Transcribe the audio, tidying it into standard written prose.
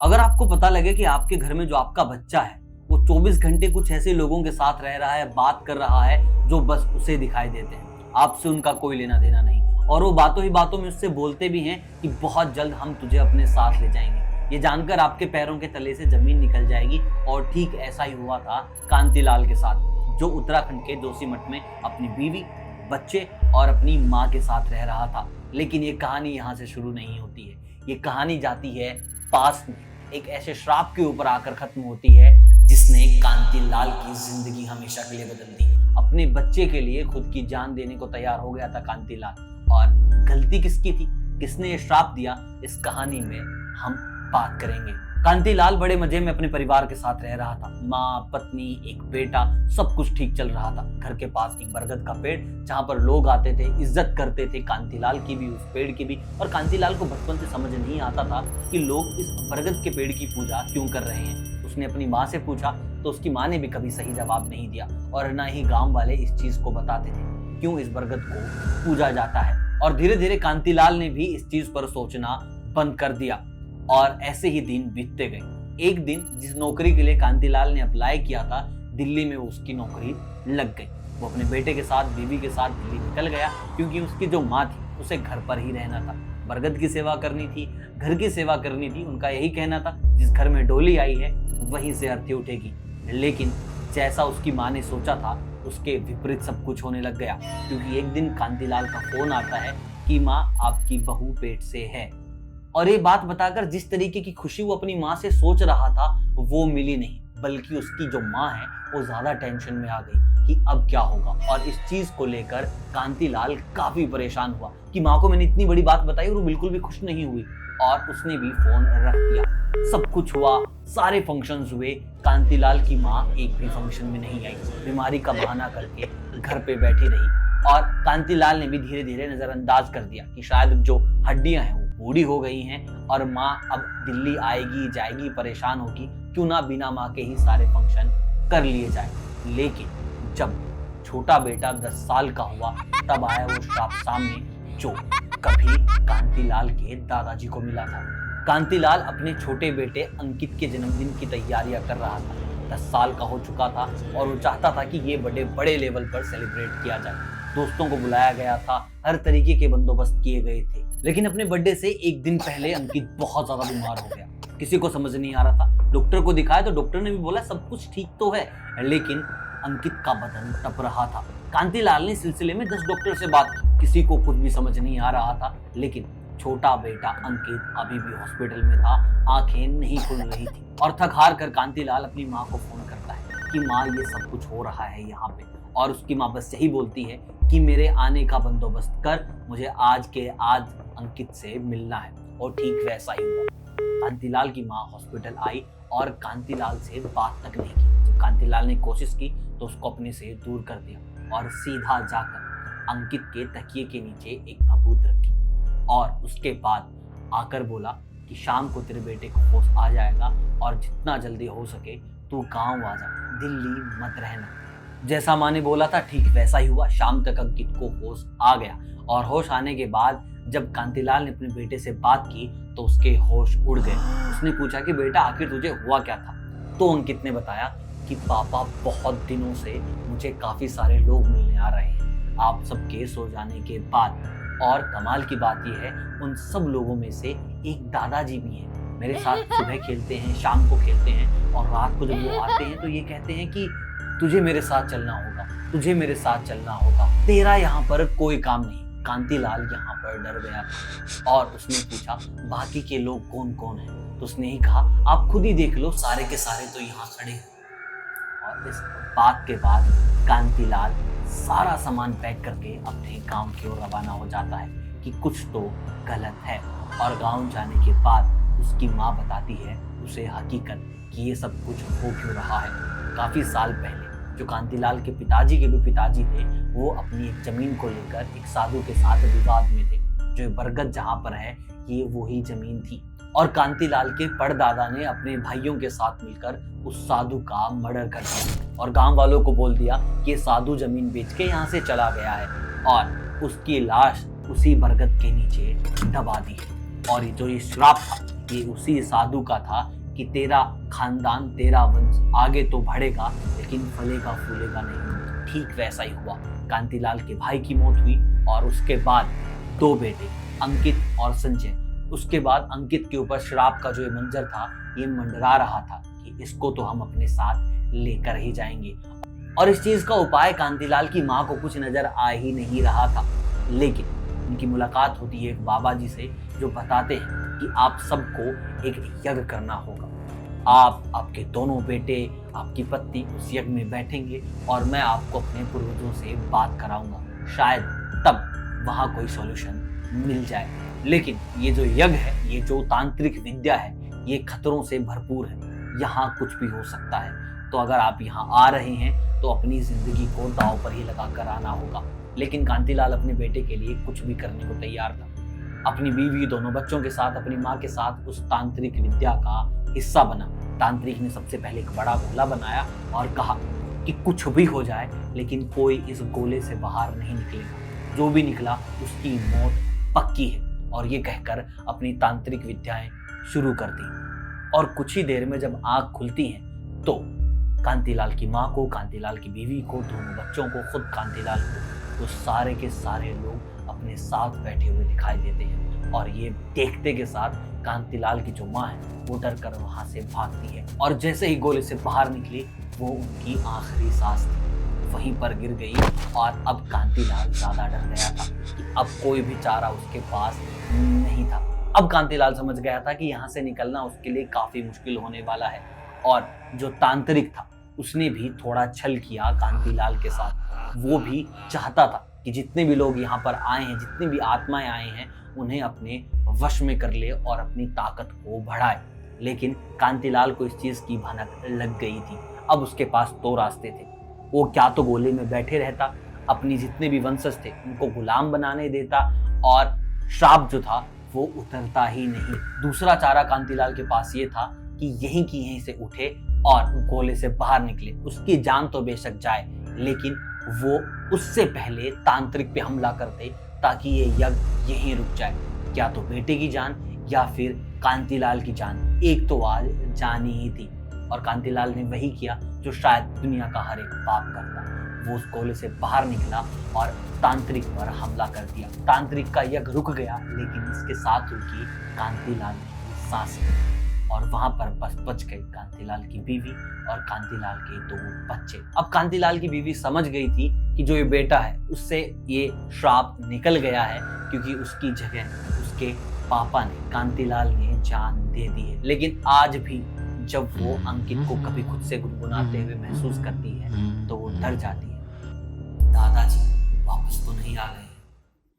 अगर आपको पता लगे कि आपके घर में जो आपका बच्चा है वो 24 घंटे कुछ ऐसे लोगों के साथ रह रहा है, बात कर रहा है जो बस उसे दिखाई देते हैं, आपसे उनका कोई लेना देना नहीं, और वो बातों ही बातों में उससे बोलते भी हैं कि बहुत जल्द हम तुझे अपने साथ ले जाएंगे, ये जानकर आपके पैरों के तले से जमीन निकल जाएगी। और ठीक ऐसा ही हुआ था कांतिलाल के साथ, जो उत्तराखंड के जोशीमठ में अपनी बीवी, बच्चे और अपनी माँ के साथ रह रहा था। लेकिन ये कहानी यहाँ से शुरू नहीं होती है, ये कहानी जाती है पास में, एक ऐसे श्राप के ऊपर आकर खत्म होती है जिसने कांतिलाल की जिंदगी हमेशा के लिए बदल दी। अपने बच्चे के लिए खुद की जान देने को तैयार हो गया था कांतिलाल, और गलती किसकी थी, किसने ये श्राप दिया, इस कहानी में हम बात करेंगे। कांतिलाल बड़े मजे में अपने परिवार के साथ रह रहा था, माँ, पत्नी, एक बेटा, सब कुछ ठीक चल रहा था। घर के पास एक बरगद का पेड़, जहाँ पर लोग आते थे, इज्जत करते थे, कांतिलाल की भी, उस पेड़ की भी। और कांतिलाल को बचपन से समझ नहीं आता था कि लोग इस बरगद के पेड़ की पूजा क्यों कर रहे हैं। उसने अपनी माँ से पूछा तो उसकी माँ ने भी कभी सही जवाब नहीं दिया, और न ही गाँव वाले इस चीज को बताते थे क्यों इस बरगद को पूजा जाता है। और धीरे धीरे कांतिलाल ने भी इस चीज पर सोचना बंद कर दिया, और ऐसे ही दिन बीतते गए। एक दिन जिस नौकरी के लिए कांतिलाल ने अप्लाई किया था, दिल्ली में उसकी नौकरी लग गई। वो अपने बेटे के साथ, बीवी के साथ दिल्ली निकल गया, क्योंकि उसकी जो माँ थी उसे घर पर ही रहना था, बरगद की सेवा करनी थी, घर की सेवा करनी थी। उनका यही कहना था, जिस घर में डोली आई है वहीं से अर्थी उठेगी। लेकिन जैसा उसकी माँ ने सोचा था, उसके विपरीत सब कुछ होने लग गया, क्योंकि एक दिन कांतिलाल का फोन आता है कि माँ, आपकी बहू पेट से है। और ये बात बताकर जिस तरीके की खुशी वो अपनी माँ से सोच रहा था वो मिली नहीं, बल्कि उसकी जो माँ है वो ज्यादा टेंशन में आ गई कि अब क्या होगा। और इस चीज को लेकर कांतिलाल काफी परेशान हुआ कि माँ को मैंने इतनी बड़ी बात बताई और वो बिल्कुल भी खुश नहीं हुई, और उसने भी फोन रख दिया। सब कुछ हुआ, सारे फंक्शंस हुए, कांतिलाल की माँ एक भी फंक्शन में नहीं आई, बीमारी का बहाना करके घर पे बैठी रही। और कांतिलाल ने भी धीरे धीरे नजरअंदाज कर दिया कि शायद जो हड्डियां हैं वो बूढ़ी हो गई हैं, और माँ अब दिल्ली आएगी जाएगी, परेशान होगी, क्यों ना बिना माँ के ही सारे फंक्शन कर लिए जाए। लेकिन जब छोटा बेटा 10 साल का हुआ, तब आया वो श्राप सामने, जो कभी कांतिलाल के दादाजी को मिला था। कांतिलाल अपने छोटे बेटे अंकित के जन्मदिन की तैयारियां कर रहा था। 10 साल का हो चुका था और वो चाहता था कि ये बड़े बड़े लेवल पर सेलिब्रेट किया जाए। दोस्तों को बुलाया गया था, हर तरीके के बंदोबस्त किए गए थे। लेकिन अपने बर्थडे से एक दिन पहले अंकित बहुत ज्यादा बीमार हो गया। किसी को समझ नहीं आ रहा था, डॉक्टर को दिखाया तो डॉक्टर ने भी बोला सब कुछ ठीक तो है, लेकिन अंकित का बदन तप रहा था। कांतिलाल ने सिलसिले में 10 डॉक्टर से बात की, किसी को कुछ भी समझ नहीं आ रहा था। लेकिन छोटा बेटा अंकित अभी भी हॉस्पिटल में था, आंखें नहीं खुल रही थी। और थक हार कर कांतिलाल अपनी माँ को फोन करता है कि माँ, ये सब कुछ हो रहा है यहाँ पे। और उसकी माँ बस यही बोलती है कि मेरे आने का बंदोबस्त कर, मुझे आज के आज अंकित से मिलना है। और ठीक वैसा ही हुआ। कांतिलाल की माँ हॉस्पिटल आई और कांतिलाल से बात तक नहीं की। जब कांतिलाल ने कोशिश की तो उसको अपने से दूर कर दिया और सीधा जाकर अंकित के तकिए के नीचे एक भभूत रखी, और उसके बाद आकर बोला कि शाम को तेरे बेटे को होश आ जाएगा, और जितना जल्दी हो सके तू गाँव आ जा, दिल्ली मत रहना। जैसा माँ ने बोला था ठीक वैसा ही हुआ। शाम तक अंकित को होश आ गया, और होश आने के बाद जब कांतिलाल ने अपने बेटे से बात की तो उसके होश उड़ गए। उसने पूछा कि बेटा, आखिर तुझे हुआ क्या था? तो अंकित ने बताया कि पापा, बहुत दिनों से मुझे काफी सारे लोग मिलने आ रहे हैं आप सबके सो जाने के बाद, और कमाल की बात यह है उन सब लोगों में से एक दादाजी भी हैं। मेरे साथ सुबह खेलते हैं, शाम को खेलते हैं, और रात को जब वो आते हैं तो ये कहते हैं कि तुझे मेरे साथ चलना होगा, तुझे मेरे साथ चलना होगा, तेरा यहाँ पर कोई काम नहीं। कांतिलाल यहाँ पर डर गया और उसने पूछा बाकी के लोग कौन कौन हैं? तो उसने ही कहा, आप खुद ही देख लो, सारे के सारे तो यहाँ खड़े हैं। और इस बात के बाद कांतिलाल सारा सामान पैक करके अपने गांव की ओर रवाना हो जाता है कि कुछ तो गलत है। और गांव जाने के बाद उसकी माँ बताती है उसे हकीकत कि ये सब कुछ हो क्यों रहा है। काफी साल पहले जो कांतिलाल के पिताजी के भी पिताजी थे, वो अपनी एक जमीन को लेकर एक साधु के साथ विवाद में थे। जो बरगद जहाँ पर है, ये वही जमीन थी, और कांतिलाल के परदादा ने अपने भाइयों के साथ मिलकर उस साधु का मर्डर कर दिया, और गांव वालों को बोल दिया कि साधु जमीन बेच के यहाँ से चला गया है, और उसकी लाश उसी बरगद के नीचे दबा दी है। और जो ये श्राप था ये उसी साधु का था कि तेरा खानदान, तेरा वंश आगे तो बढ़ेगा लेकिन फलेगा फूलेगा नहीं। ठीक वैसा ही हुआ। कांतिलाल के भाई की मौत हुई और उसके बाद 2 बेटे अंकित और संजय। उसके बाद अंकित के ऊपर श्राप का जो ये मंजर था, ये मंडरा रहा था कि इसको तो हम अपने साथ लेकर ही जाएंगे। और इस चीज का उपाय कांतिलाल की माँ को कुछ नजर आ ही नहीं रहा था। लेकिन उनकी मुलाकात होती है एक बाबा जी से, जो बताते हैं कि आप सबको एक यज्ञ करना होगा। आप, आपके दोनों बेटे, आपकी पत्नी उस यज्ञ में बैठेंगे और मैं आपको अपने पूर्वजों से बात कराऊंगा। शायद तब वहां कोई सॉल्यूशन मिल जाए। लेकिन ये जो यज्ञ है, ये जो तांत्रिक विद्या है, ये खतरों से भरपूर है। यहाँ कुछ भी हो सकता है। तो अगर आप यहाँ आ रहे हैं तो अपनी जिंदगी को दांव पर ही लगा कर आना होगा। लेकिन कांतिलाल अपने बेटे के लिए कुछ भी करने को तैयार था। अपनी बीवी, दोनों बच्चों के साथ, अपनी माँ के साथ उस तांत्रिक विद्या का हिस्सा बना। तांत्रिक ने सबसे पहले एक बड़ा गोला बनाया और कहा कि कुछ भी हो जाए लेकिन कोई इस गोले से बाहर नहीं निकलेगा। जो भी निकला उसकी मौत पक्की है। और ये कहकर अपनी तांत्रिक विद्याएं शुरू कर दी। और कुछ ही देर में जब आंख खुलती है तो कांतिलाल की माँ को, कांतिलाल की बीवी को, दोनों बच्चों को, खुद कांतिलाल को, तो सारे के सारे लोग अपने साथ बैठे हुए दिखाई देते हैं। और ये देखते के साथ कांतिलाल की जो माँ है वो डर कर वहां से भागती है और जैसे ही गोले से बाहर निकली वो उनकी आखिरी सांस थी, वहीं पर गिर गई। और अब कांतिलाल ज्यादा डर गया था कि अब कोई भी चारा उसके पास नहीं था। अब कांतिलाल समझ गया था कि यहाँ से निकलना उसके लिए काफी मुश्किल होने वाला है। और जो तांत्रिक था उसने भी थोड़ा छल किया कांतिलाल के साथ। वो भी चाहता था कि जितने भी लोग यहाँ पर आए हैं, जितनी भी आत्माएं आए हैं, उन्हें अपने वश में कर ले और अपनी ताकत को बढ़ाए। लेकिन कांतिलाल को इस चीज की भनक लग गई थी। अब उसके पास 2 रास्ते थे। वो क्या तो गोले में बैठे रहता, अपनी जितने भी वंशज थे उनको गुलाम बनाने देता और श्राप जो था वो उतरता ही नहीं। दूसरा चारा कांतिलाल के पास ये था कि यहीं की यहीं से उठे और गोले से बाहर निकले। उसकी जान तो बेशक जाए लेकिन वो उससे पहले तांत्रिक पे हमला करते ताकि ये यज्ञ यहीं रुक जाए। क्या तो बेटे की जान या फिर कांतिलाल की जान, एक तो आज जानी ही थी। और कांतिलाल ने वही किया जो शायद दुनिया का हर एक बाप करता। वो उस गोले से बाहर निकला और तांत्रिक पर हमला कर दिया। तांत्रिक का यज्ञ रुक गया लेकिन इसके साथ रुकी कांतिलाल की सांसें। और वहां पर बस बच गई कांतिलाल की बीवी और कांतिलाल के 2 बच्चे। अब कांतिलाल की बीवी समझ गई थी कि जो ये बेटा है उससे ये श्राप निकल गया है, क्योंकि उसकी जगह उसके पापा ने, कांतिलाल ने जान दे दी है। लेकिन आज भी जब वो अंकित को कभी खुद से गुनगुनाते हुए महसूस करती है तो वो डर जाती है। दादाजी वापस तो नहीं आ गए?